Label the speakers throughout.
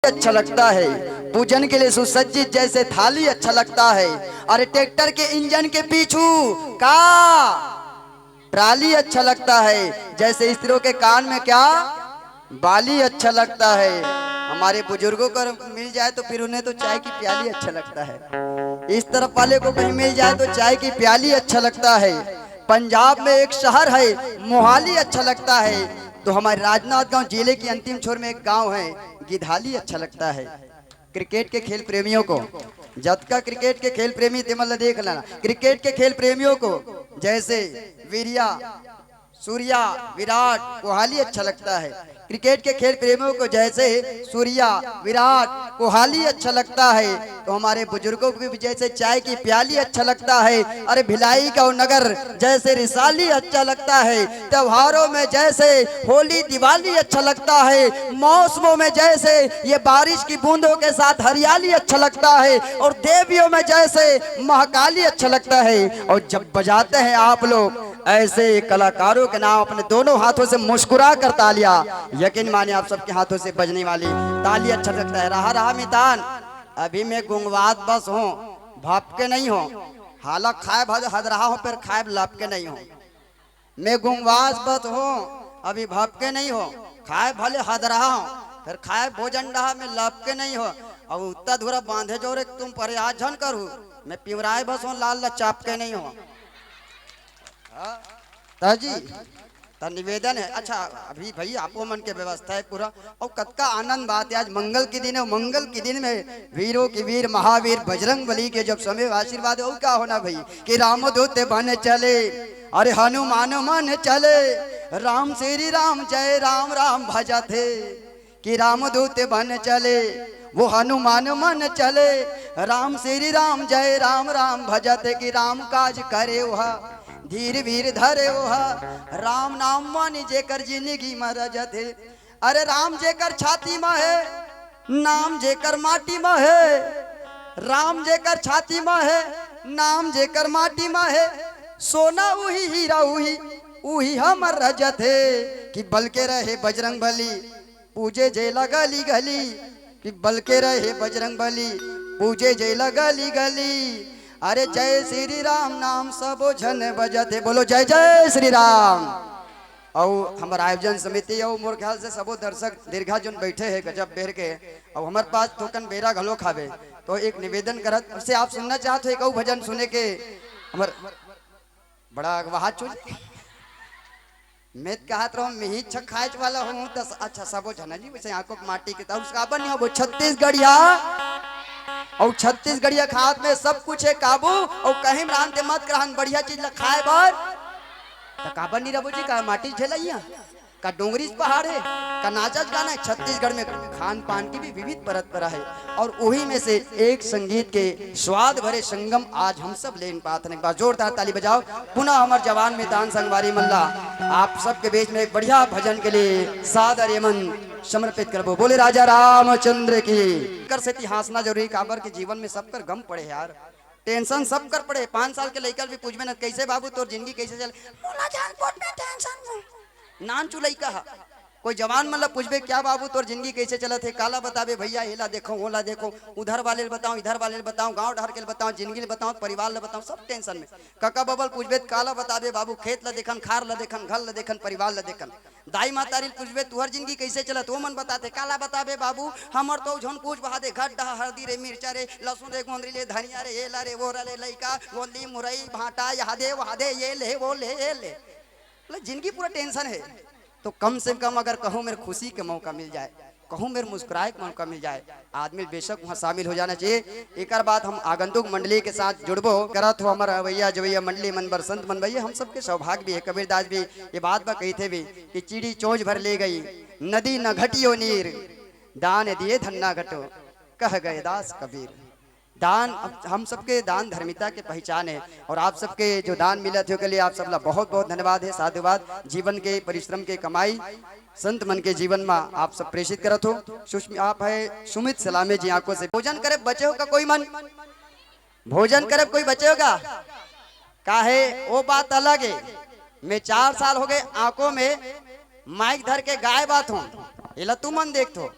Speaker 1: अच्छा लगता है, पूजन के लिए सुसज्जित जैसे थाली अच्छा लगता है। अरे ट्रैक्टर के इंजन के पीछू का ट्राली अच्छा लगता है, जैसे स्त्रियों के कान में क्या बाली अच्छा लगता है। हमारे बुजुर्गों को मिल जाए तो फिर उन्हें तो चाय की प्याली अच्छा लगता है। इस तरफ वाले को कहीं मिल जाए तो चाय की प्याली अच्छा लगता है। पंजाब में एक शहर है मोहाली अच्छा लगता है, तो हमारे राजनांदगांव जिले की अंतिम छोर में एक गांव है गिधाली अच्छा लगता है। क्रिकेट के खेल प्रेमियों को जब का क्रिकेट के खेल प्रेमी तिमल देख लेना, क्रिकेट के खेल प्रेमियों को जैसे वीरिया, सूर्या, विराट कोहली अच्छा लगता है। क्रिकेट के खेल प्रेमियों को जैसे सूर्या, विराट कोहली अच्छा लगता है, तो हमारे बुजुर्गों को भी जैसे चाय की प्याली अच्छा लगता है। अरे भिलाई का नगर जैसे रिसाली अच्छा लगता है। त्योहारों में जैसे होली दिवाली अच्छा लगता है, मौसमों में जैसे ये बारिश की बूंदों के साथ हरियाली अच्छा लगता है, और देवियों में जैसे महाकाली अच्छा लगता है। और जब बजाते हैं आप लोग ऐसे कलाकारों के नाम अपने दोनों हाथों से मुस्कुरा कर तालियां, यकीन मानिए आप सबके हाथों से बजने वाली ताली अच्छा लगता है। रहा रहा मितान, अभी मैं गुंगवात बस हूँ, भाप के नहीं हूँ। हालांकि खाए हद रहा हूँ फिर खाए लाप के नहीं हूँ। मैं गुंगवास बस हूँ, अभी भाप के नहीं हो। खाए भले हद रहा हूँ फिर खाए भोजन रहा मैं लाप के नहीं हो। अब उतना धुरा बांधे जोरे तुम पर आज झन करूँ, मैं पिवराए बस हूँ लाल चाप के नहीं हो। ताजी तो निवेदन है। अच्छा अभी भाई आपो मन के व्यवस्था है पूरा, और कतका आनंद बात है। आज मंगल के दिन है, मंगल के दिन में वीरों के वीर महावीर बजरंग बली के जब समय आशीर्वाद है, क्या होना भाई कि रामदूत बन चले, अरे हनुमान मन चले, राम श्री राम जय राम राम भजा थे। कि रामदूत बन चले वो हनुमान मन चले, राम श्री राम जय राम राम भजते। कि राम काज करे वह धीर वीर धरे ओहा, राम नाम मानी जेकर जिंदगी में रजते। अरे राम जेकर छाती में है, नाम जेकर माटी में है। राम जेकर छाती में है, नाम जेकर माटी में है। सोना उही हीरा उही उही हमर रजत है। कि बल के रहे बजरंग बली पूजे जेला गली गली, कि बल के रहे बजरंग बली पूजे जेला गली गली। अरे जय श्री राम नाम सबो झन बजते, बोलो जय जय श्री राम। और हमारे आयोजन समिति और मोर ख्याल से सबो दर्शक दीर्घा जन बैठे हैं गजब बेर के, और हमारे पास थोकन बेरा घलो खावे, तो एक निवेदन करत से आप सुनना चाहते हो एक भजन सुने के हमार बड़ा अगवाह चुन मैं कहत रहा मैं ही छखाच वाला हूँ। दस अच्छा सबो झना जी वैसे आंखों माटी के तब उसका बन वो छत्तीसगढ़िया, और छत्तीसगढ़िया खात में सब कुछ है काबू, और कहीं रानते मत करहन बढ़िया चीज ला खाए बर तो काबर नहीं रबो जी का माटी झेलैया का डोंगरी पहाड़ है का नाचज गाना है। छत्तीसगढ़ में खान पान की भी विविध परंपरा है, और वही में से एक संगीत के स्वाद भरे संगम आज हम सब लेन पाते हैं। एक बार जोरदार ताली बजाओ। पुनः हमार जवान मितान संगवारी मल्ला आप सबके बीच में एक बढ़िया भजन के लिए सादर यमन समर्पित करबो। बोले राजा रामचंद्र की। कर से हंसना जरूरी काबर के जीवन में सब कर गम पड़े यार, टेंशन सब कर पड़े। 5 साल के लड़का भी पूछबे न कैसे बाबू तोर जिंदगी कैसे चले, मोला जान पोट में टेंशन नान चुलई कहा। कोई जवान मतलब पूछबे क्या बाबू तोर जिंदगी कैसे चलत है, काला बताबे भैया हेला देखो ओला देखो, उधर वाले बताओ इधर वाले बताओ, गांव ढार के बताओ, जिंदगी बताओ, परिवार बताओ, सब टेंशन में। काका बबल पूछबे काला बताबे बाबू खेत ला देखन, खार ला देखन, घर ला देखन, परिवार ला देखन। दाई मातारी पूछबे तुहर जिंदगी कैसे चलत, वो मन बताते काला बताबे बाबू हमर तो झन पूछ बहा दे गड्ढा हल्दी रे मिर्चा रे लहसुन रे गोंदरी ले धनिया रे ये ला रे वो रे लइका गोंदी मुरई भाटा यहाँ दे वहाँ दे ये ले वो ले ये ले। जिंदगी पूरा टेंशन है, तो कम से कम अगर कहूँ मेरे खुशी के मौका मिल जाए, कहूँ मेरे मुस्कुराए के मौका मिल जाए, आदमी बेशक वहाँ शामिल हो जाना चाहिए। एक बात हम आगंतुक मंडली के साथ जुड़बो करत हो हमारा भैया जवैया मंडली मन बरसंत मन भैया हम सबके सौभाग्य भी है। कबीरदास भी ये बात बा कही थे भी कि चिड़ी चोंच भर ले गई नदी न घटियो नीर, दान दिए धन्ना घटो कह गए दास कबीर। दान हम सबके दान धर्मिता के पहचान है, और आप सबके जो दान मिला थे के लिए आप सबला बहुत बहुत धन्यवाद है, साधुवाद। जीवन के परिश्रम के कमाई संत मन के जीवन में आप सब प्रेषित करत हो। आप है सुमित सलामे जी आंखों से भोजन करे बचे हो का कोई मन भोजन करे कोई बचे होगा काहे वो बात अलग है। मैं 4 साल हो गए आंखों में माइक धर के गाय बात हूँ, ये तू मन देख थो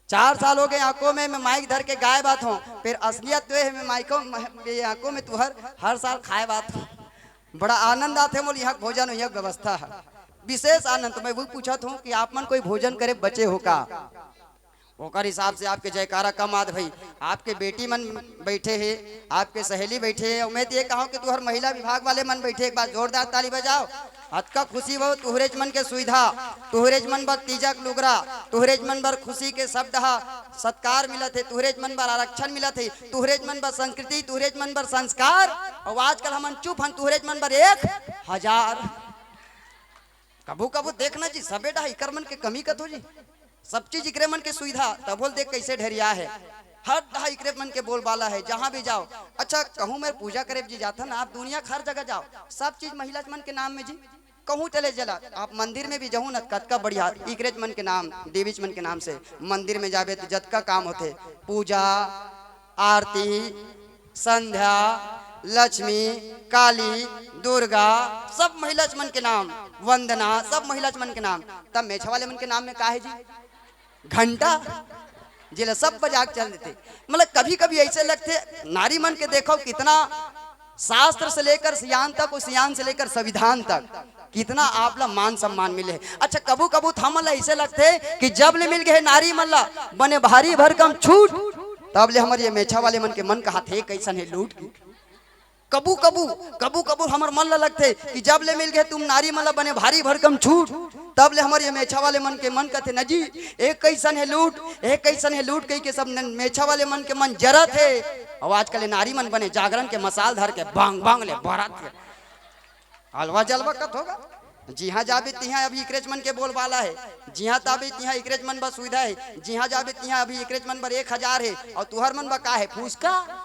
Speaker 1: 4 साल हो गए आंखों में मैं माइक धर के गाय बात हूँ, फिर असलियत तो है मैं माइकों ये आंखों में तू हर साल खाए बात हूँ। बड़ा आनंद आते मोल यहाँ भोजन यहाँ व्यवस्था है विशेष आनंद। तो मैं वो पूछा था कि आप मन कोई भोजन करे बचे हो का, ओकर हिसाब से आपके जयकारा कम आद भाई। आपके बेटी मन बैठे हैं, आपके सहेली बैठे हैं, मैं तो ये कहूँ कि तुहर महिला विभाग वाले मन बैठे, एक बार जोरदार ताली बजाओ। अतका खुशी बहु तुहरेज मन के सुविधा, तुहरेज मन बर तीजक लुगरा, तुहरेज मन बर खुशी के शब्द सत्कार मिलत है, तुहरेज मन बर आरक्षण मिलत है, तुहरेज मन बर संस्कृति, तुहरेज मन बर संस्कार। और आजकल हमन चुप हम तुहरेज मन बर 1000 कबू कबू देखना जी सबे डा इकर मन के कमी कत हो जी, सब चीज इकरे मन के सुविधा तब बोल देख कैसे ढेरिया है, हर ढहा इकरे मन के बोल बाला है जहाँ भी जाओ। अच्छा कहूँ मैं पूजा करे जी जाता ना, आप दुनिया हर जगह जाओ सब चीज महिला मन के नाम में जी, कहूँ चले जला आप मंदिर में भी जाऊँ ना कतका बढ़िया इकरेज मन के नाम देवी मन के नाम से मंदिर में जाबे तो जतका काम होते, पूजा आरती संध्या लक्ष्मी काली दुर्गा सब महिला मन के नाम, वंदना सब महिला मन के नाम। तब मेछा वाले मन के नाम में का है जी, घंटा जिला सब बजाक चल देते। मतलब कभी कभी ऐसे लगते नारी मन के देखो कितना शास्त्र से लेकर सियान तक और सियान से लेकर संविधान तक कितना आपला मान सम्मान मिले। अच्छा कबू कबू थमला ऐसे लगते कि जब ले मिल गए नारी मल्ला बने भारी भरकम छूट, तब ले हमारे मेछा वाले मन के मन कहा थे कैसन है लूट की। कबू कबू हमार मन ला लगते कि जब ले मिल गए तुम नारी मला बने भारी भरकम छूट, तब ले हमारे मेछा वाले मन के मन कहते नजी एक कैसन है लूट, एक कैसन है लूट कही के सब मेछा वाले मन के मन जरा थे। और आजकल नारी मन बने जागरण के मसाल धर के बांग बांग ले बरात के हलवा जलवा कत होगा। जी हाँ जाबे तिहा अभी इकरेज मन के बोल वाला है, जी हाँ ताबे तिहा इकरेज मन बा सुविधा है, जी हाँ जाबे तिहा अभी इकरेज मन बर 1000 है और तुहर मन बा का है फूसका।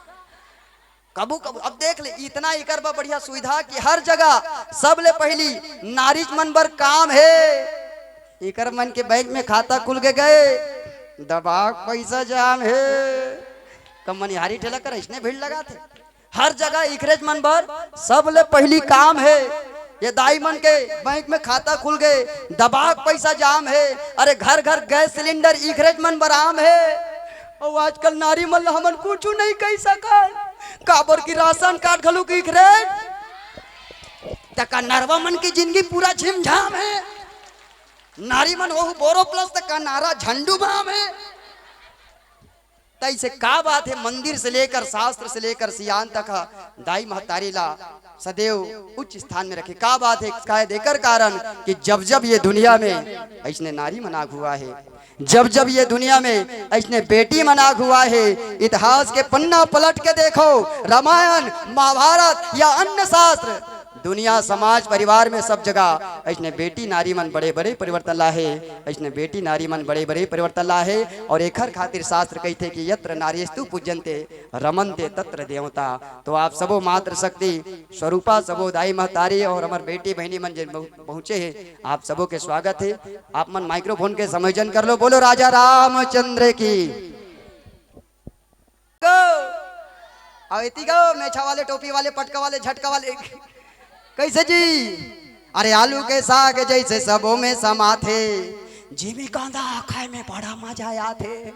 Speaker 1: कबू कबू अब देख ले इतना इकर बा बढ़िया सुविधा कि हर जगह सब ले पहली नारी मन बर काम है, इकर मन के बैंक में खाता खुल के गए दबाक पैसा जाम है, कमनिहारी ठेला कर इसने भीड़ लगा थे हर जगह इकरेज मन बर सब ले पहली काम है। ये दाई मन के बैंक में खाता खुल गए दबाक पैसा जाम है, अरे घर घर गैस सिलेंडर इकरेज मन बर आम है। और आजकल नारी मन हमन कुछ नहीं कह सका काबर की राशन कार्ड घलू की तका नरवा मन की जिंदगी पूरा झिमझाम है, नारी मन हो बोरो प्लस तक का नारा झंडू बाम है। तैसे का बात है मंदिर से लेकर शास्त्र से लेकर सियान तक दाई महतारी ला सदैव उच्च स्थान में रखे। का बात है इसका देकर कारण कि जब जब ये दुनिया में ऐसने नारी मनाग हुआ है, जब जब ये दुनिया में ऐसने बेटी मनाग हुआ है, इतिहास के पन्ना पलट के देखो रामायण महाभारत या अन्य शास्त्र दुनिया समाज परिवार में सब जगह ऐसने बेटी नारी मन बड़े बड़े परिवर्तन लाहे, ऐसने बेटी नारी मन बड़े बड़े परिवर्तन लाहे। और एकर खातिर शास्त्र कहते कि यत्र नारीस्तु पूज्यन्ते रमन्ते तत्र देवता। तो आप सबो मात्र शक्ति स्वरूपा सबो दाई महतारी और हमार बेटी बहनी मन जिन पहुँचे हैं आप सबों के स्वागत है। आप मन माइक्रोफोन के समायोजन कर लो, बोलो राजा रामचंद्र की गो। मेछा वाले टोपी वाले पटका वाले झटका वाले कैसे जी, अरे आलू के साग जैसे सबों में समा थे, जीवी कांदा खाए में बड़ा मजा आया थे।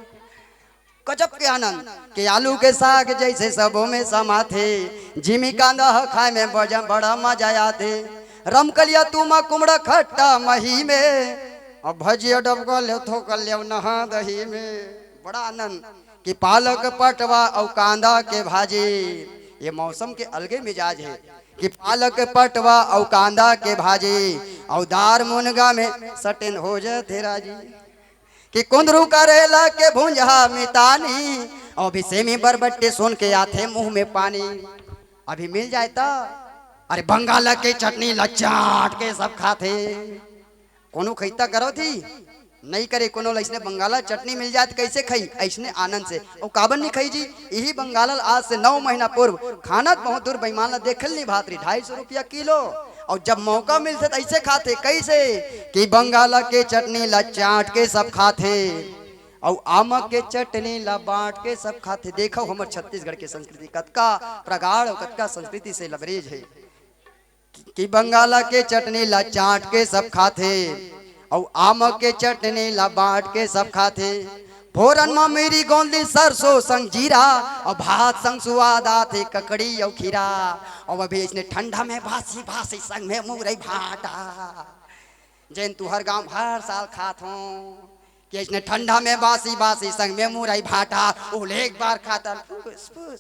Speaker 1: गजब के आनंद के आलू के साग जैसे सबों में समा थे, जीवी कांदा खाए में बड़ा मजा आया थे। रमकलिया तुमा कुमड़ा खट्टा मही में और भजिया डबकल थोकल नहा दही में, बड़ा आनंद कि पालक पटवा और कांदा के भाजी। ये मौसम के अलगे मिजाज है कि पालक पटवा और कांदा के भाजी और दार मुनगा में सटन हो जाते राजी, कि कुंदरू करेला के भुंजा मितानी और भी सेमी बरबट्टे सुन के आते मुंह में पानी। अभी मिल जाए तो अरे बंगाल के चटनी लचाट के सब खाते, कोनो खैता करो थी नहीं करे, कोनो ऐसने बंगाला चटनी मिल जाए तो कैसे खाई ऐसने आनंद से। और काबन नहीं खाई जी, यही बंगाल आज से 9 महीना पूर्व खाना बहुत दूर बेईमान देखल नहीं भातरी 250 रुपया किलो, और जब मौका मिलते तो ऐसे खाते कैसे कि बंगाला के चटनी ला चाट के सब खाते और आम के चटनी ला बांट के सब खाते। देखो हमारे छत्तीसगढ़ के संस्कृति कतका प्रगाढ़ और कतका संस्कृति से लबरेज है कि बंगाला के चटनी ला चाट के सब खाते और आम के चटनी ला बांट के सब खाते। फोरन में मेरी गोंदी सरसों संग जीरा और भात संग सुआदा थे ककड़ी और खीरा और अभी इसने ठंडा में भासी भासी संग में मुरई भाटा जैन तू हर गांव हर साल खात हो कि इसने ठंडा में बासी बासी संग में मुरई भाटा ओले एक बार खाता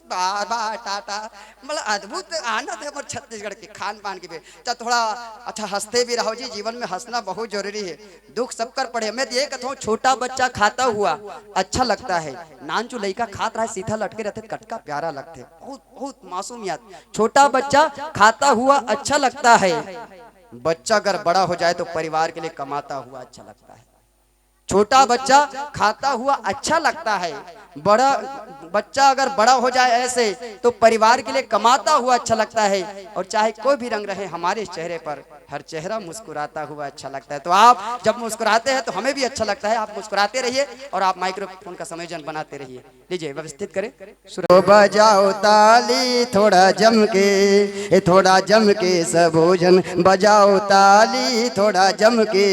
Speaker 1: बार बार टाटा मतलब अद्भुत आनंद है हमारे छत्तीसगढ़ के खान पान के पे थोड़ा अच्छा हंसते भी रहो जी जीवन में हंसना बहुत जरूरी है दुख सब कर पड़े मैं ये कहता हूँ छोटा बच्चा खाता हुआ अच्छा लगता है नानचू लड़का खात रहा है सीधा लटके रहते कटका प्यारा लगते बहुत बहुत मासूमियत छोटा बच्चा खाता हुआ अच्छा लगता है बच्चा अगर बड़ा हो जाए तो परिवार के लिए कमाता हुआ अच्छा लगता है छोटा बच्चा खाता हुआ अच्छा लगता है बड़ा बच्चा अगर बड़ा हो जाए ऐसे तो परिवार के लिए कमाता हुआ अच्छा लगता है और चाहे कोई भी रंग रहे हमारे चेहरे पर हर चेहरा मुस्कुराता हुआ अच्छा लगता है तो आप जब मुस्कुराते हैं तो हमें भी अच्छा लगता है आप मुस्कुराते रहिए और आप माइक्रोफोन का संयोजन बनाते रहिए लीजिए व्यवस्थित करें तो बजाओ ताली थोड़ा जम के सबोजन बजाओ ताली थोड़ा जम के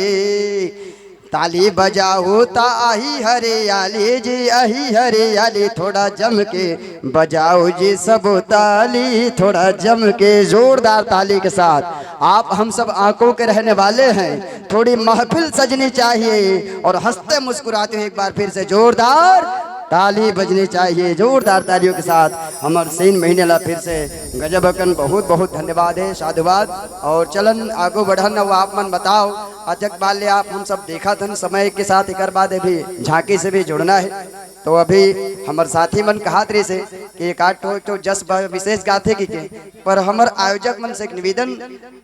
Speaker 1: ताली बजाओ ताही हरियाली जी आही हरियाली थोड़ा जम के बजाओ जी सब ताली थोड़ा जम के जोरदार ताली के साथ आप हम सब आंखों के रहने वाले हैं थोड़ी महफिल सजनी चाहिए और हंसते मुस्कुराते हुए एक बार फिर से जोरदार ताली बजनी चाहिए जोरदार तालियों के साथ हमार सीन महीने ला फिर से गजब अकन बहुत बहुत धन्यवाद है साधुवाद और चलन आगो बढ़न वो आप मन बताओ अजक बाल्य आप हम सब देखा था समय के साथ एक बाद अभी झांकी से भी जुड़ना है तो अभी हमार साथी मन कहा तरी से कि एक आठ तो जस विशेष गाथे की के पर हमार आयोजक मन से एक निवेदन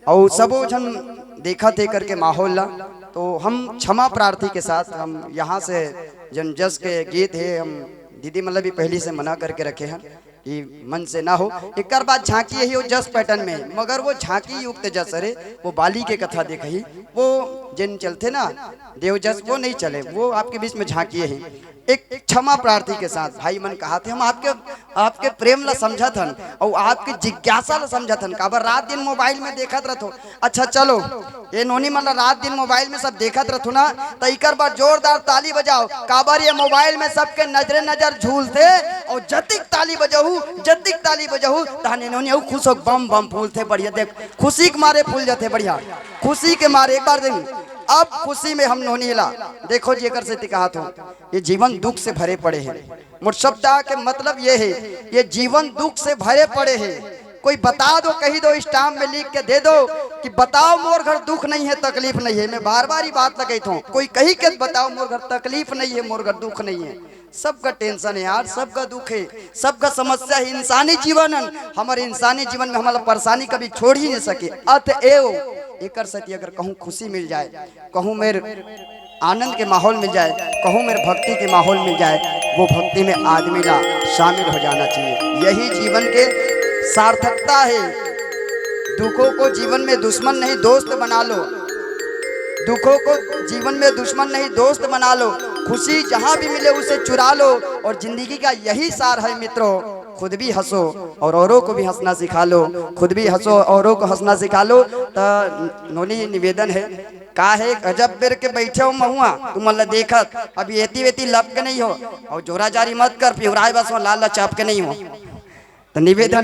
Speaker 1: और सबो जन देखा थे करके माहौल ला तो हम क्षमा प्रार्थी के साथ हम यहाँ से जन जस के गीत है हम दीदी मतलब भी पहली से मना करके रखे हैं कि मन से ना हो एक बाद झांकी है वो जस पैटर्न में मगर वो झांकी युक्त जस अरे वो बाली के कथा देखी वो जिन चलते ना देव जस वो नहीं चले वो आपके बीच में झांकी है एक क्षमा प्रार्थी के साथ भाई मन कहा थे हम आपके प्रेम ला समझा थन और आपके जिज्ञासा ला समझा थन काबर रात दिन मोबाइल में देखत रहो अच्छा चलो ये नोनी मतलब रात दिन मोबाइल में सब देखत रहो ना तो एक बार जोरदार ताली बजाओ काबर ये मोबाइल में सबके नजरे नजर झूलते और जतिक ताली बजाऊ ताने नोनी खुश हो बम बम फूलते बढ़िया देख खुशी के मारे फूल जाते बढ़िया खुशी के मारे एक बार दिन अब खुशी में हम नोनीला देखो जी कर से कहा तो ये जीवन दुख से भरे पड़े हैं मुझ शब्द के मतलब ये है ये जीवन दुख से भरे पड़े हैं कोई बता दो कही दो स्टाम्प में लिख के दे दो कि बताओ मोर घर दुख नहीं है तकलीफ नहीं है मैं बार बार ही बात लगी हूँ कोई कही के बताओ मोर घर तकलीफ नहीं है मोर घर दुख नहीं है सबका टेंशन है यार सबका दुख है सबका समस्या है इंसानी जीवन हमारे इंसानी जीवन में हमारा परेशानी कभी छोड़ ही नहीं सके अतएव एक सती अगर कहूँ खुशी मिल जाए कहूँ मेरे आनंद के माहौल मिल जाए कहूँ मेरे भक्ति के माहौल मिल जाए वो भक्ति में आदमी ला शामिल हो जाना चाहिए यही जीवन के सार्थकता है दुखों को जीवन में दुश्मन नहीं दोस्त बना लो दुखों को जीवन में दुश्मन नहीं दोस्त बना लो खुशी जहाँ भी मिले उसे चुरा लो और जिंदगी का यही सार है मित्रों खुद भी हंसो और औरों को भी हंसना सिखा लो खुद भी हंसो औरों को हंसना सिखा लो तो नोनी निवेदन है का है गजब बेर के बैठे हो महुआ तुम अल्लाह देखत अभी एती वेती लब के नहीं हो और जोरा जारी मत कर पिवराय बस लाल चाप के नहीं हो तो निवेदन